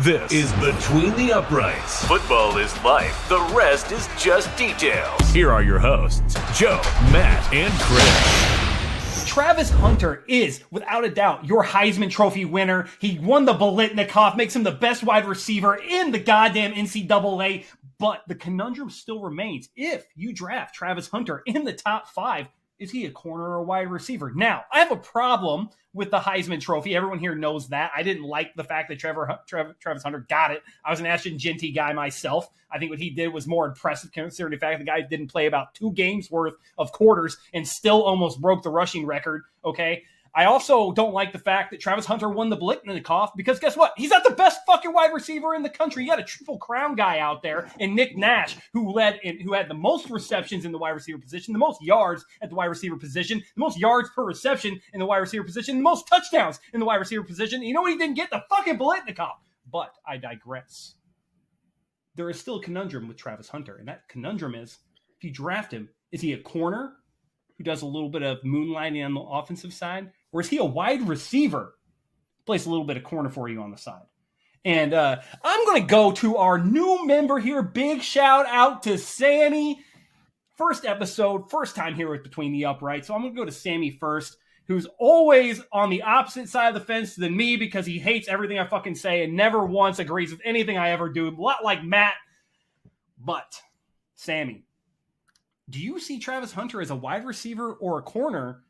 This is Between the Uprights. Football is life. The rest is just details. Here are your hosts, Joe, Matt, and Chris. Travis Hunter is, without a doubt, your Heisman Trophy winner. He won the Biletnikoff, makes him the best wide receiver in the goddamn NCAA. But the conundrum still remains. If you draft Travis Hunter in the top 5, is he a corner or a wide receiver? Now, I have a problem with the Heisman Trophy. Everyone here knows that. I didn't like the fact that Travis Hunter got it. I was an Ashton Jeanty guy myself. I think what he did was more impressive considering the fact the guy didn't play about 2 games worth of quarters and still almost broke the rushing record, okay? I also don't like the fact that Travis Hunter won the Biletnikoff because guess what? He's not the best fucking wide receiver in the country. You got a Triple Crown guy out there and Nick Nash who had the most receptions in the wide receiver position, the most yards at the wide receiver position, the most yards per reception in the wide receiver position, the most touchdowns in the wide receiver position. You know what he didn't get? The fucking Biletnikoff. But I digress. There is still a conundrum with Travis Hunter, and that conundrum is if you draft him, is he a corner who does a little bit of moonlighting on the offensive side? Or is he a wide receiver? Plays a little bit of corner for you on the side. And I'm going to go to our new member here. Big shout out to Sammy. First episode, first time here with Between the Uprights. So I'm going to go to Sammy first, who's always on the opposite side of the fence than me because he hates everything I fucking say and never once agrees with anything I ever do. A lot like Matt. But, Sammy, do you see Travis Hunter as a wide receiver or a corner?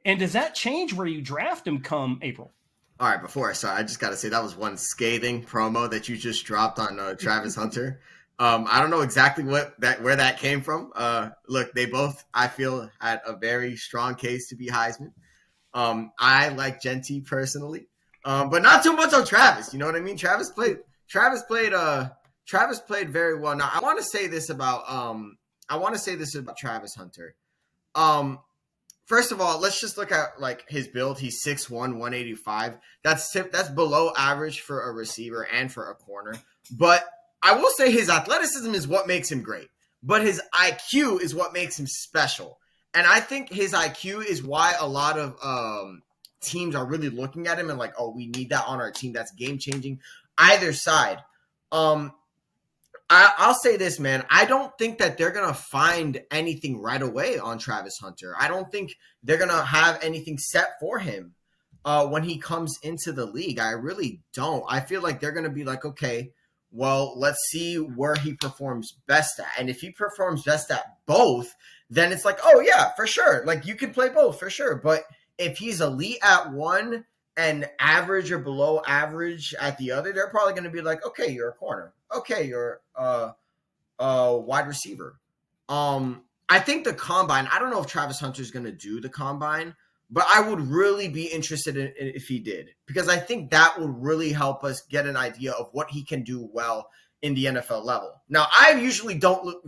And does that change where you draft him come April? All right, before I start, I just got to say that was one scathing promo that you just dropped on Travis Hunter. I don't know exactly where that came from. Look, they both, I feel, had a very strong case to be Heisman. I like Jeanty personally, but not too much on Travis. You know what I mean? Travis played very well. Now, I want to say this about Travis Hunter. First of all, let's just look at like his build. He's 6'1", 185. That's below average for a receiver and for a corner. But I will say his athleticism is what makes him great. But his IQ is what makes him special. And I think his IQ is why a lot of teams are really looking at him and like, oh, we need that on our team. That's game-changing. Either side. I'll say this, man. I don't think that they're going to find anything right away on Travis Hunter. I don't think they're going to have anything set for him when he comes into the league. I really don't. I feel like they're going to be like, okay, well, let's see where he performs best at. And if he performs best at both, then it's like, oh, yeah, for sure. Like, you can play both for sure. But if he's elite at one and average or below average at the other, they're probably going to be like, okay, you're a corner. Okay, you're a wide receiver. I think the combine, I don't know if Travis Hunter's going to do the combine, but I would really be interested in if he did, because I think that would really help us get an idea of what he can do well in the NFL level. Now, I usually don't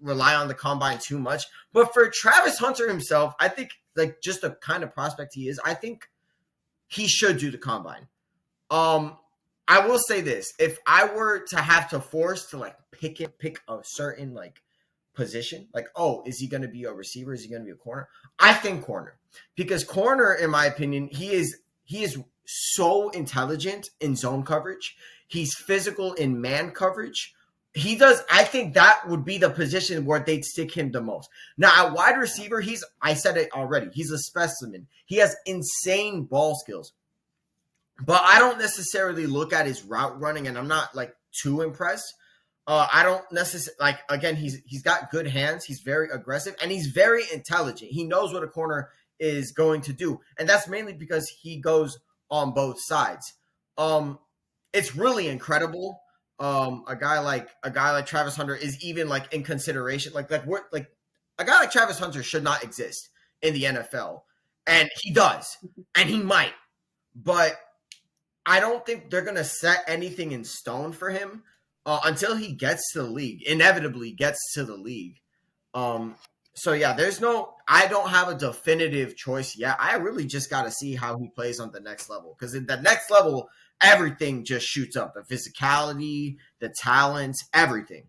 rely on the combine too much, but for Travis Hunter himself, I think like just the kind of prospect he is, I think he should do the combine. I will say this. If I were to have to force to like pick a certain like position, like, oh, is he going to be a receiver? Is he going to be a corner? I think corner, because corner, in my opinion, he is so intelligent in zone coverage. He's physical in man coverage. I think that would be the position where they'd stick him the most. Now, at wide receiver, I said it already. He's a specimen. He has insane ball skills. But I don't necessarily look at his route running, and I'm not like too impressed. I don't necessarily like. Again, he's got good hands. He's very aggressive, and he's very intelligent. He knows what a corner is going to do, and that's mainly because he goes on both sides. It's really incredible. A guy like Travis Hunter is even like in consideration. Like a guy like Travis Hunter should not exist in the NFL, and he does, and he might, but I don't think they're going to set anything in stone for him until he gets to the league, inevitably gets to the league. So, yeah, I don't have a definitive choice yet. I really just got to see how he plays on the next level, because in the next level, everything just shoots up. The physicality, the talent, everything.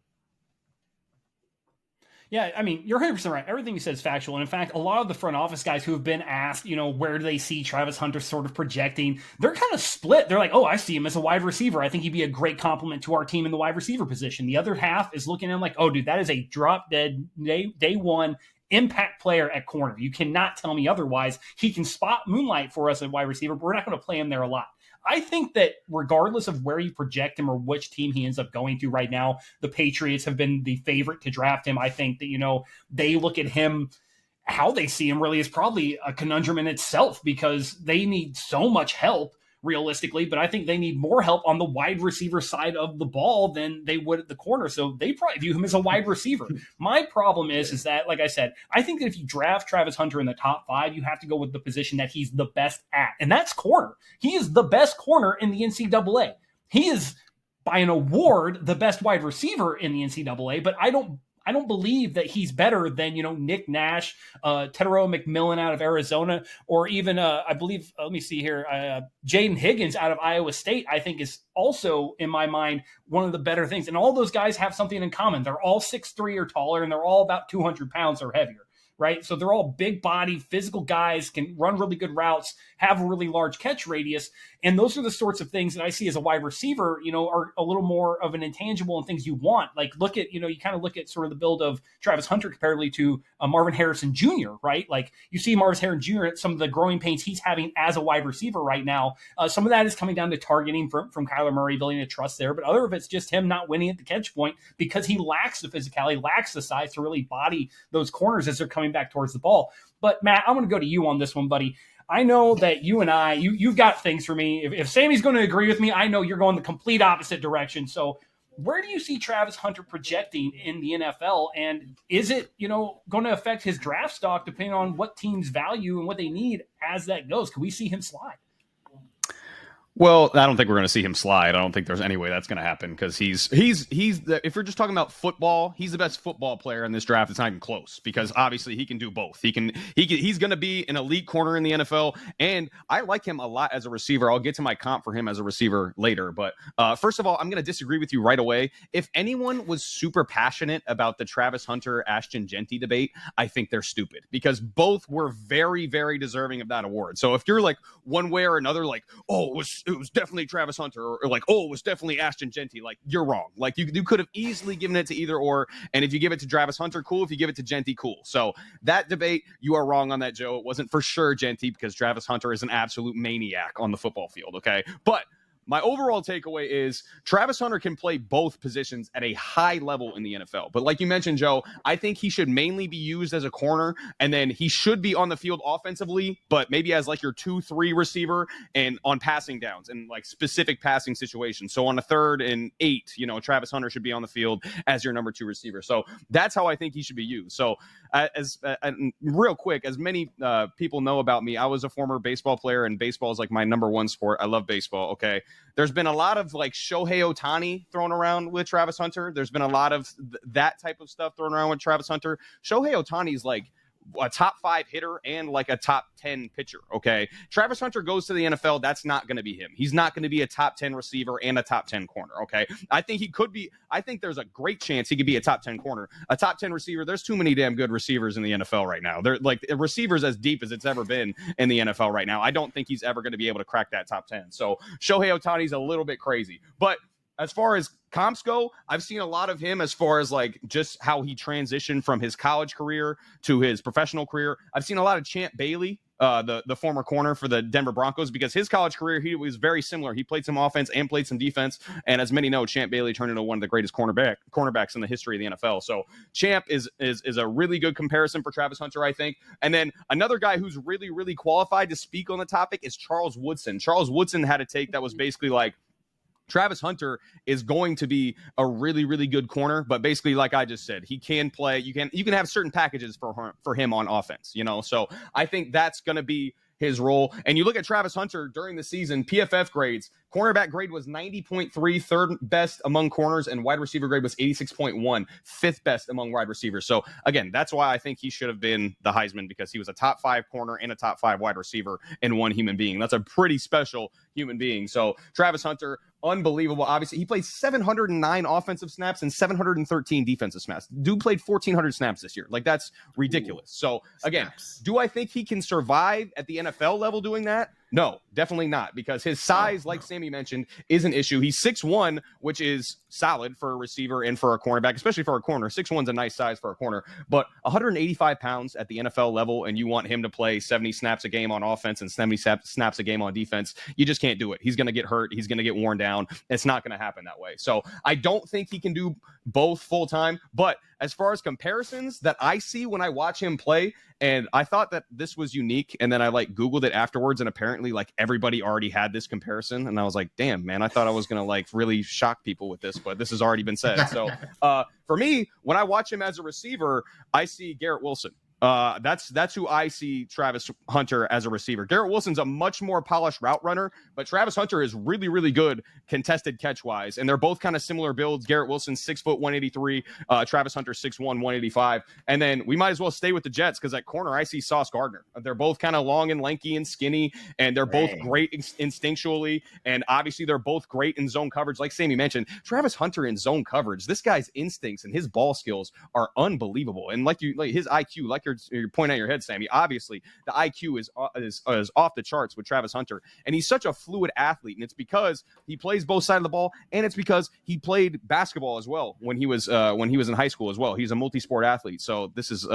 Yeah, I mean, you're 100% right. Everything you said is factual. And in fact, a lot of the front office guys who have been asked, where do they see Travis Hunter sort of projecting, they're kind of split. They're like, oh, I see him as a wide receiver. I think he'd be a great compliment to our team in the wide receiver position. The other half is looking at him like, oh, dude, that is a drop dead day one impact player at corner. You cannot tell me otherwise. He can spot moonlight for us at wide receiver, but we're not going to play him there a lot. I think that regardless of where you project him or which team he ends up going to right now, the Patriots have been the favorite to draft him. I think that, they look at him, how they see him really is probably a conundrum in itself because they need so much help realistically, but I think they need more help on the wide receiver side of the ball than they would at the corner. So they probably view him as a wide receiver. My problem is that, like I said, I think that if you draft Travis Hunter in the top 5, you have to go with the position that he's the best at, and that's corner. He is the best corner in the NCAA. He is, by an award, the best wide receiver in the NCAA, but I don't believe that he's better than, Nick Nash, Tedero McMillan out of Arizona, or even, I believe, let me see here, Jaden Higgins out of Iowa State, I think is also, in my mind, one of the better things. And all those guys have something in common. They're all 6'3" or taller, and they're all about 200 pounds or heavier. Right? So they're all big body, physical guys, can run really good routes, have a really large catch radius. And those are the sorts of things that I see as a wide receiver, are a little more of an intangible and things you want. Like look at, you kind of look at sort of the build of Travis Hunter comparatively to Marvin Harrison Jr., right? Like you see Marvin Harrison Jr. at some of the growing pains he's having as a wide receiver right now. Some of that is coming down to targeting from Kyler Murray, building a trust there. But other of it's just him not winning at the catch point because he lacks the physicality, lacks the size to really body those corners as they're coming back towards the ball. But Matt, I'm going to go to you on this one, buddy. I know that you and I, you've got things for me. If Sammy's going to agree with me, I know you're going the complete opposite direction. So where do you see Travis Hunter projecting in the NFL? And is it, going to affect his draft stock depending on what teams value and what they need as that goes? Can we see him slide? Well, I don't think we're going to see him slide. I don't think there's any way that's going to happen because he's if you're just talking about football, he's the best football player in this draft. It's not even close because obviously he can do both. He's going to be an elite corner in the NFL, and I like him a lot as a receiver. I'll get to my comp for him as a receiver later, but first of all, I'm going to disagree with you right away. If anyone was super passionate about the Travis Hunter Ashton Jeanty debate, I think they're stupid because both were very, very deserving of that award. So if you're like one way or another, like, oh, it was definitely Travis Hunter or like, oh, it was definitely Ashton Jeanty. Like, you're wrong. Like, you could have easily given it to either or. And if you give it to Travis Hunter, cool. If you give it to Jeanty, cool. So that debate, you are wrong on that, Joe. It wasn't for sure Jeanty because Travis Hunter is an absolute maniac on the football field. Okay. But my overall takeaway is Travis Hunter can play both positions at a high level in the NFL. But like you mentioned, Joe, I think he should mainly be used as a corner, and then he should be on the field offensively, but maybe as like your 2-3 receiver and on passing downs and like specific passing situations. So on a 3rd and 8, Travis Hunter should be on the field as your number 2 receiver. So that's how I think he should be used. So real quick, as many people know about me, I was a former baseball player, and baseball is like my number 1 sport. I love baseball. Okay. There's been a lot of like Shohei Ohtani thrown around with Travis Hunter. There's been a lot of that type of stuff thrown around with Travis Hunter. Shohei Ohtani is like a top 5 hitter and like a top 10 pitcher. Okay. Travis Hunter goes to the NFL. That's not going to be him. He's not going to be a top 10 receiver and a top 10 corner. Okay. I think he could be. I think there's a great chance he could be a top 10 corner, a top 10 receiver. There's too many damn good receivers in the NFL right now. They're like receivers as deep as it's ever been in the NFL right now. I don't think he's ever going to be able to crack that top 10. So Shohei Ohtani's a little bit crazy, but as far as comps go, I've seen a lot of him as far as like just how he transitioned from his college career to his professional career. I've seen a lot of Champ Bailey, the former corner for the Denver Broncos, because his college career, he was very similar. He played some offense and played some defense. And as many know, Champ Bailey turned into one of the greatest cornerbacks in the history of the NFL. So Champ is a really good comparison for Travis Hunter, I think. And then another guy who's really, really qualified to speak on the topic is Charles Woodson. Charles Woodson had a take that was basically like, Travis Hunter is going to be a really, really good corner, but basically, like I just said, he can play. You can have certain packages for him on offense, So I think that's going to be his role. And you look at Travis Hunter during the season, PFF grades, cornerback grade was 90.3, 3rd best among corners, and wide receiver grade was 86.1, 5th best among wide receivers. So again, that's why I think he should have been the Heisman, because he was a top 5 corner and a top 5 wide receiver in one human being. That's a pretty special human being. So Travis Hunter, unbelievable. Obviously, he played 709 offensive snaps and 713 defensive snaps. Dude played 1,400 snaps this year. Like, that's ridiculous. So, again, do I think he can survive at the NFL level doing that? No, definitely not, because his size, like Sammy mentioned, is an issue. He's 6'1", which is solid for a receiver and for a cornerback, especially for a corner. 6'1" is a nice size for a corner, but 185 pounds at the NFL level, and you want him to play 70 snaps a game on offense and 70 snaps a game on defense, you just can't do it. He's going to get hurt. He's going to get worn down. It's not going to happen that way. So I don't think he can do both full time, but as far as comparisons that I see when I watch him play, and I thought that this was unique, and then I Googled it afterwards, and apparently everybody already had this comparison, and I was like, damn, man, I thought I was gonna really shock people with this, but this has already been said. So for me, when I watch him as a receiver, I see Garrett Wilson. That's who I see Travis Hunter as a receiver. Garrett Wilson's a much more polished route runner, but Travis Hunter is really, really good contested catch wise. And they're both kind of similar builds. Garrett Wilson, 6 foot 183, Travis Hunter, 6'1", 185. And then we might as well stay with the Jets, because at corner, I see Sauce Gardner. They're both kind of long and lanky and skinny, and they're both great instinctually. And obviously they're both great in zone coverage. Like Sammy mentioned, Travis Hunter in zone coverage, this guy's instincts and his ball skills are unbelievable. And his IQ, you're pointing at your head, Sammy. Obviously, the IQ is off the charts with Travis Hunter, and he's such a fluid athlete. And it's because he plays both sides of the ball, and it's because he played basketball as well when he was in high school as well. He's a multi-sport athlete. So this is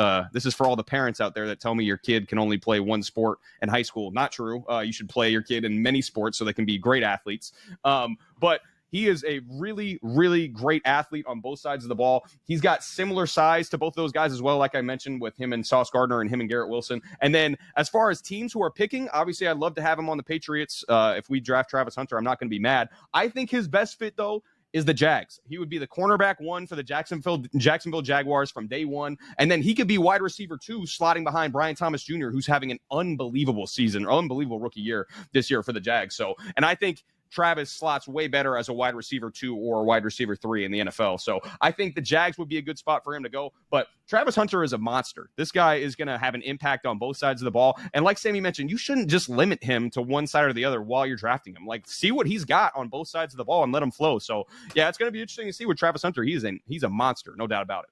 for all the parents out there that tell me your kid can only play one sport in high school. Not true. You should play your kid in many sports so they can be great athletes. But he is a really, really great athlete on both sides of the ball. He's got similar size to both those guys as well, like I mentioned, with him and Sauce Gardner and him and Garrett Wilson. And then as far as teams who are picking, obviously I'd love to have him on the Patriots. If we draft Travis Hunter, I'm not going to be mad. I think his best fit, though, is the Jags. He would be the cornerback 1 for the Jacksonville Jaguars from day one. And then he could be wide receiver 2, slotting behind Brian Thomas Jr., who's having an unbelievable season, unbelievable rookie year this year for the Jags. So, and I think Travis slots way better as a wide receiver 2 or a wide receiver 3 in the NFL. So I think the Jags would be a good spot for him to go. But Travis Hunter is a monster. This guy is going to have an impact on both sides of the ball. And like Sammy mentioned, you shouldn't just limit him to one side or the other while you're drafting him. See what he's got on both sides of the ball and let him flow. So yeah, it's going to be interesting to see with Travis Hunter. He's a monster, no doubt about it.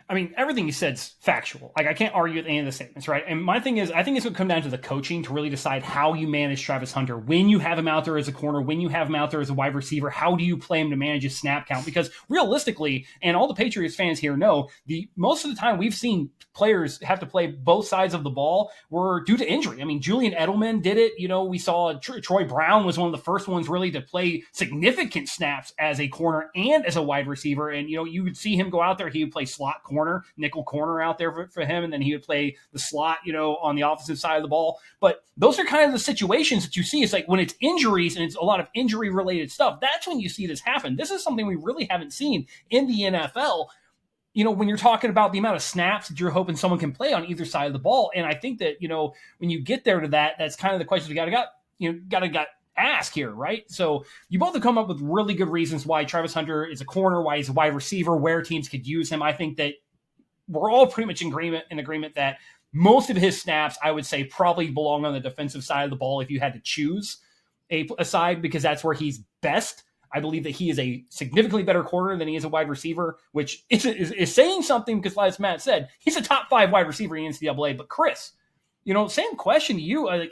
I mean, everything you said's factual. I can't argue with any of the statements, right? And my thing is, I think it's going to come down to the coaching to really decide how you manage Travis Hunter. When you have him out there as a corner, when you have him out there as a wide receiver, how do you play him to manage his snap count? Because realistically, and all the Patriots fans here know, most of the time we've seen players have to play both sides of the ball were due to injury. I mean, Julian Edelman did it. We saw Troy Brown was one of the first ones really to play significant snaps as a corner and as a wide receiver. And, you would see him go out there. He would play slot corner, nickel corner out there for him, and then he would play the slot, on the offensive side of the ball. But those are kind of the situations that you see. It's like when it's injuries and it's a lot of injury-related stuff, that's when you see this happen. This is something we really haven't seen in the NFL, when you're talking about the amount of snaps that you're hoping someone can play on either side of the ball. And I think that, when you get there to that, that's kind of the question we got to ask here, right? So you both have come up with really good reasons why Travis Hunter is a corner, why he's a wide receiver, where teams could use him. I think that we're all pretty much in agreement that most of his snaps, I would say, probably belong on the defensive side of the ball if you had to choose a side, because that's where he's best. I believe that he is a significantly better corner than he is a wide receiver, which is saying something, because as Matt said, he's a top 5 wide receiver in the NCAA. But Chris, same question to you.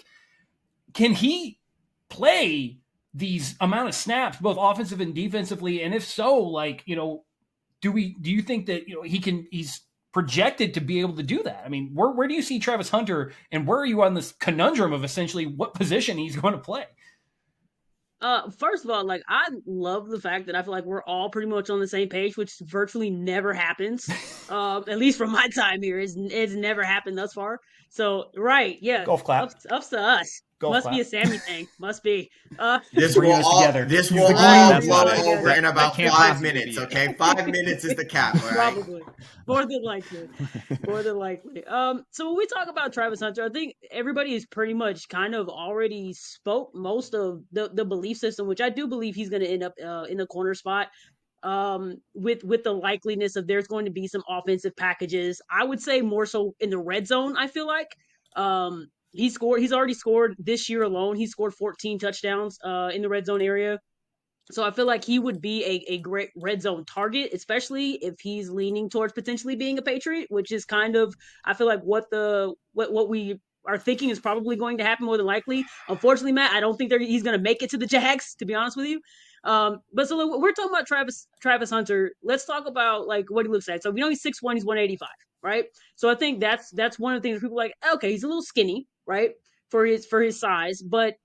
Can he play these amount of snaps, both offensive and defensively? And if so, do you think that, he's projected to be able to do that? I mean, where do you see Travis Hunter, and where are you on this conundrum of essentially what position he's going to play? First of all, I love the fact that I feel like we're all pretty much on the same page, which virtually never happens. At least from my time here, it's never happened thus far. So, right, yeah, golf clap. Ups to us. Golf Must clap. be a Sammy thing. Must be. This will all blow over in about 5 minutes. Okay, 5 minutes is the cap. All right? Probably, more than likely. So when we talk about Travis Hunter, I think everybody is pretty much kind of already spoke most of the belief system, which I do believe he's going to end up in the corner spot. With the likeliness of there's going to be some offensive packages. I would say more so in the red zone. I feel like. He's already scored this year alone. He scored 14 touchdowns in the red zone area. So I feel like he would be a great red zone target, especially if he's leaning towards potentially being a Patriot, which is kind of, I feel like what we are thinking is probably going to happen more than likely. Unfortunately, Matt, I don't think he's going to make it to the Jags, to be honest with you. But so we're talking about Travis Hunter. Let's talk about like what he looks like. So we know he's 6'1", he's 185, right? So I think that's one of the things people are like, okay, he's a little skinny, right? For his size, but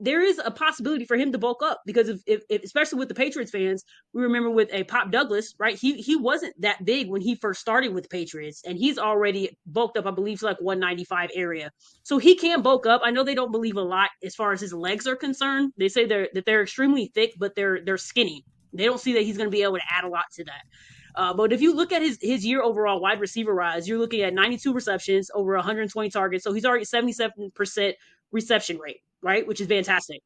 there is a possibility for him to bulk up because if especially with the Patriots fans, we remember with a Pop Douglas, right? He wasn't that big when he first started with the Patriots, and he's already bulked up, I believe, to like 195 area. So he can bulk up. I know they don't believe a lot as far as his legs are concerned. They say they're extremely thick, but they're skinny. They don't see that he's going to be able to add a lot to that. But if you look at his year overall wide receiver rise, you're looking at 92 receptions, over 120 targets. So he's already 77% reception rate, right? Which is fantastic.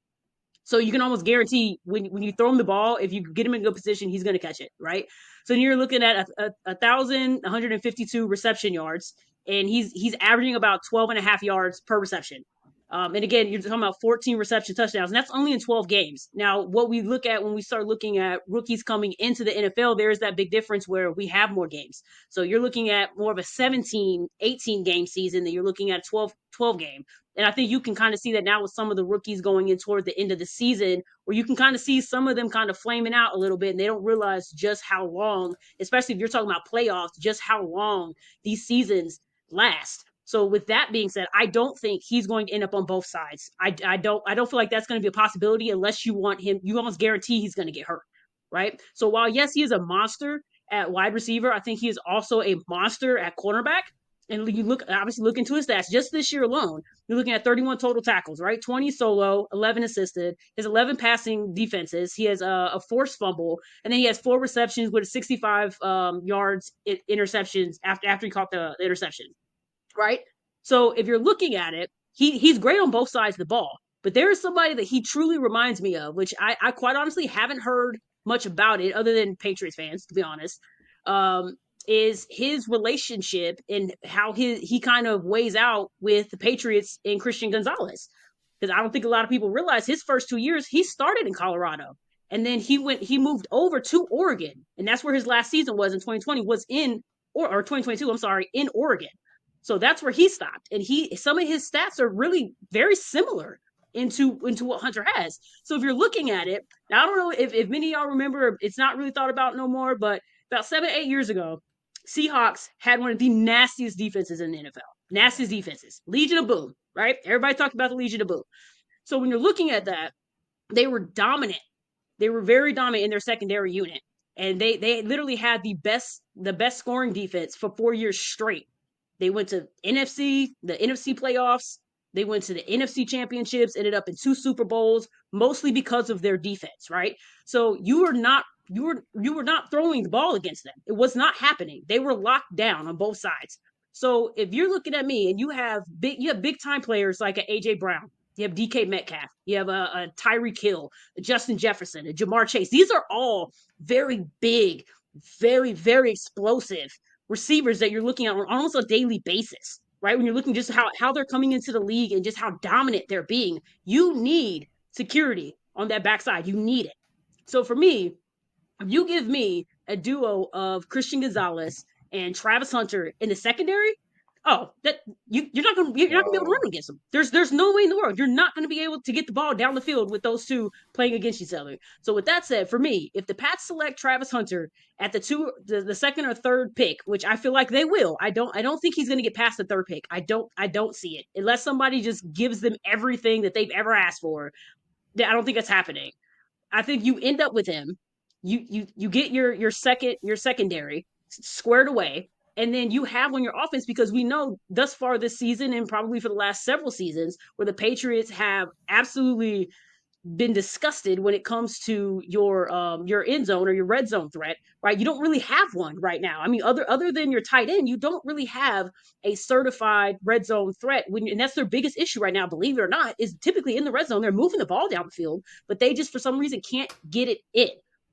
So you can almost guarantee when you throw him the ball, if you get him in a good position, he's going to catch it, right? So you're looking at 1,152 reception yards, and he's averaging about 12 and a half yards per reception. And again, you're talking about 14 reception touchdowns, and that's only in 12 games. Now, what we look at when we start looking at rookies coming into the NFL, there is that big difference where we have more games. So you're looking at more of a 17, 18 game season than you're looking at a 12 game. And I think you can kind of see that now with some of the rookies going in toward the end of the season, where you can kind of see some of them kind of flaming out a little bit, and they don't realize just how long, especially if you're talking about playoffs, just how long these seasons last. So with that being said, I don't think he's going to end up on both sides. I don't feel like that's going to be a possibility unless you want him. You almost guarantee he's going to get hurt, right? So while yes, he is a monster at wide receiver, I think he is also a monster at cornerback. And you look into his stats just this year alone. You're looking at 31 total tackles, right? 20 solo, 11 assisted. His 11 passing defenses. He has a forced fumble, and then he has 4 receptions with 65 yards interceptions after he caught the interception, right? So if you're looking at it, he's great on both sides of the ball. But there is somebody that he truly reminds me of, which I quite honestly haven't heard much about it other than Patriots fans, to be honest. Is his relationship and how he kind of weighs out with the Patriots and Christian Gonzalez. Because I don't think a lot of people realize his first 2 years, he started in Colorado. And then he moved over to Oregon. And that's where his last season was in 2020, was or 2022, I'm sorry, in Oregon. So that's where he stopped. And some of his stats are really very similar into what Hunter has. So if you're looking at it, now I don't know if many of y'all remember, it's not really thought about no more, but about 7-8 years ago, Seahawks had one of the nastiest defenses in the NFL. Nastiest defenses. Legion of Boom, right? Everybody talked about the Legion of Boom. So when you're looking at that, they were dominant. They were very dominant in their secondary unit. And they literally had the best scoring defense for 4 years straight. They went to the NFC playoffs. They went to the NFC championships, ended up in 2 Super Bowls, mostly because of their defense, right? So you were not throwing the ball against them. It was not happening. They were locked down on both sides. So if you're looking at me and you have big time players like a AJ Brown, you have DK Metcalf, you have a Tyreek Hill, a Justin Jefferson, a Jamar Chase. These are all very big, very, very explosive receivers that you're looking at on almost a daily basis, right? When you're looking just how they're coming into the league and just how dominant they're being, you need security on that backside. You need it. So for me, if you give me a duo of Christian Gonzalez and Travis Hunter in the secondary, that you're not gonna be able to run against them. There's no way in the world you're not gonna be able to get the ball down the field with those two playing against each other. So with that said, for me, if the Pats select Travis Hunter at the second or third pick, which I feel like they will, I don't think he's gonna get past the third pick. I don't see it unless somebody just gives them everything that they've ever asked for. I don't think that's happening. I think you end up with him. You get your secondary squared away, and then you have on your offense, because we know thus far this season and probably for the last several seasons where the Patriots have absolutely been disgusted when it comes to your end zone or your red zone threat, right? You don't really have one right now. I mean, other than your tight end, you don't really have a certified red zone threat. And that's their biggest issue right now, believe it or not, is typically in the red zone. They're moving the ball down the field, but they just for some reason can't get it in.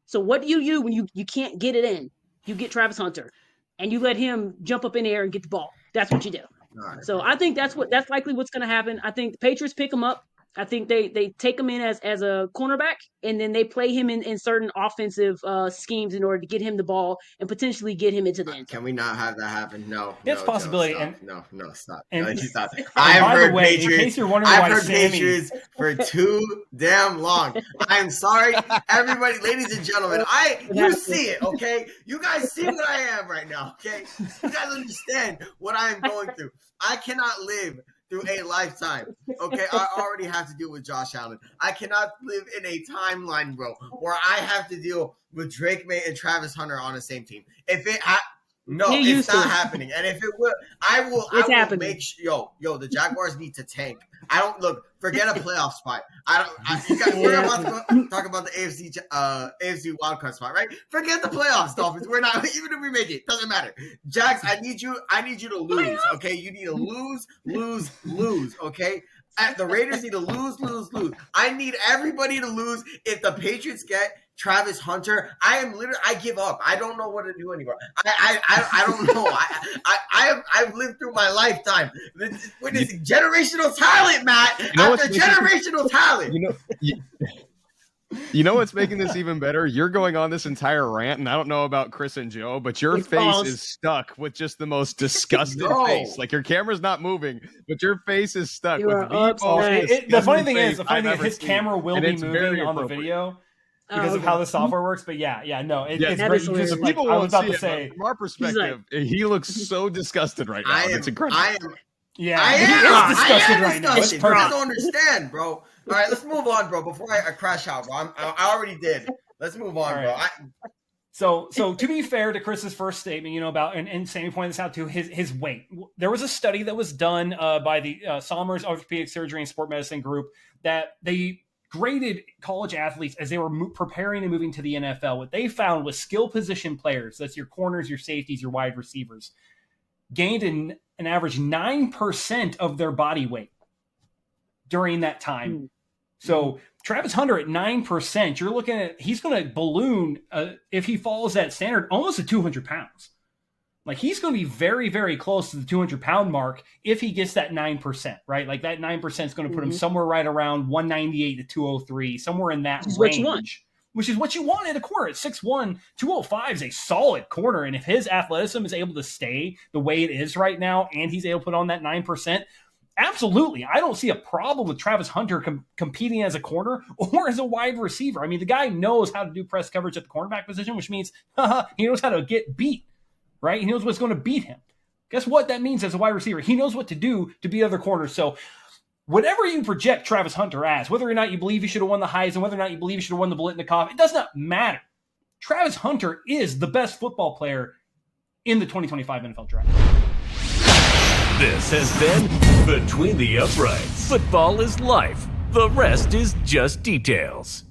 So what do you do when you can't get it in? You get Travis Hunter, and you let him jump up in the air and get the ball. That's what you do. right. So I think that's likely what's going to happen. I think the Patriots pick him up. I think they take him in as a cornerback, and then they play him in certain offensive schemes in order to get him the ball and potentially get him into the end zone. Can we not have that happen? No, It's no, a possibility. Joe, stop. And Stop. and- No, stop. and I've by the heard way, in Patriots. case you're wondering I've why heard Sammy- Patriots for too damn long. I'm sorry, everybody, ladies and gentlemen. You see it, okay? You guys see what I am right now, okay? You guys understand what I am going through. I cannot live through a lifetime. Okay, I already have to deal with Josh Allen. I cannot live in a timeline, bro, where I have to deal with Drake May and Travis Hunter on the same team. If it it's not happening. And if it will, I will make sure. Yo, the Jaguars need to tank. Forget a playoff spot. We're about to talk about the AFC wildcard spot, right? Forget the playoffs, Dolphins. We're not, even if we make it, doesn't matter. Jags, I need you to lose, okay? You need to lose, okay? The Raiders need to lose. I need everybody to lose. If the Patriots get Travis Hunter, I give up. I don't know what to do anymore. I don't know. I've lived through my lifetime with this generational talent, Matt. Generational talent. You know what's making this even better? You're going on this entire rant, and I don't know about Chris and Joe, but your face is stuck with just the most disgusted face. Like, your camera's not moving, but your face is stuck with the most the funny thing is, his seen. camera will be moving on the video because of how the software works. But it's great. Just, people I was about to say, from our perspective, he looks so disgusted right now. It's incredible. I am disgusted right now. You don't understand, bro. All right, let's move on, bro. Before I crash out, bro. I already did. Let's move on, bro. So to be fair to Chris's first statement, about and Sammy pointed this out too, his weight. There was a study that was done by the Somers Orthopedic Surgery and Sport Medicine Group that they graded college athletes as they were preparing and moving to the NFL. What they found was skill position players, that's your corners, your safeties, your wide receivers, gained an average 9% of their body weight during that time. So Travis Hunter at 9%, you're looking at, he's going to balloon, if he follows that standard, almost to 200 pounds. Like, he's going to be very, very close to the 200-pound mark if he gets that 9%, right? Like, that 9% is going to put him somewhere right around 198 to 203, somewhere in that range. Which is what you want in a corner. At 6'1", 205 is a solid corner. And if his athleticism is able to stay the way it is right now, and he's able to put on that 9%, absolutely. I don't see a problem with Travis Hunter competing as a corner or as a wide receiver. I mean, the guy knows how to do press coverage at the cornerback position, which means he knows how to get beat, right? He knows what's going to beat him. Guess what that means as a wide receiver? He knows what to do to beat other corners. So whatever you project Travis Hunter as, whether or not you believe he should have won the Heisman, whether or not you believe he should have won the Biletnikoff, it does not matter. Travis Hunter is the best football player in the 2025 NFL Draft. This has been Between the Uprights. Football is life. The rest is just details.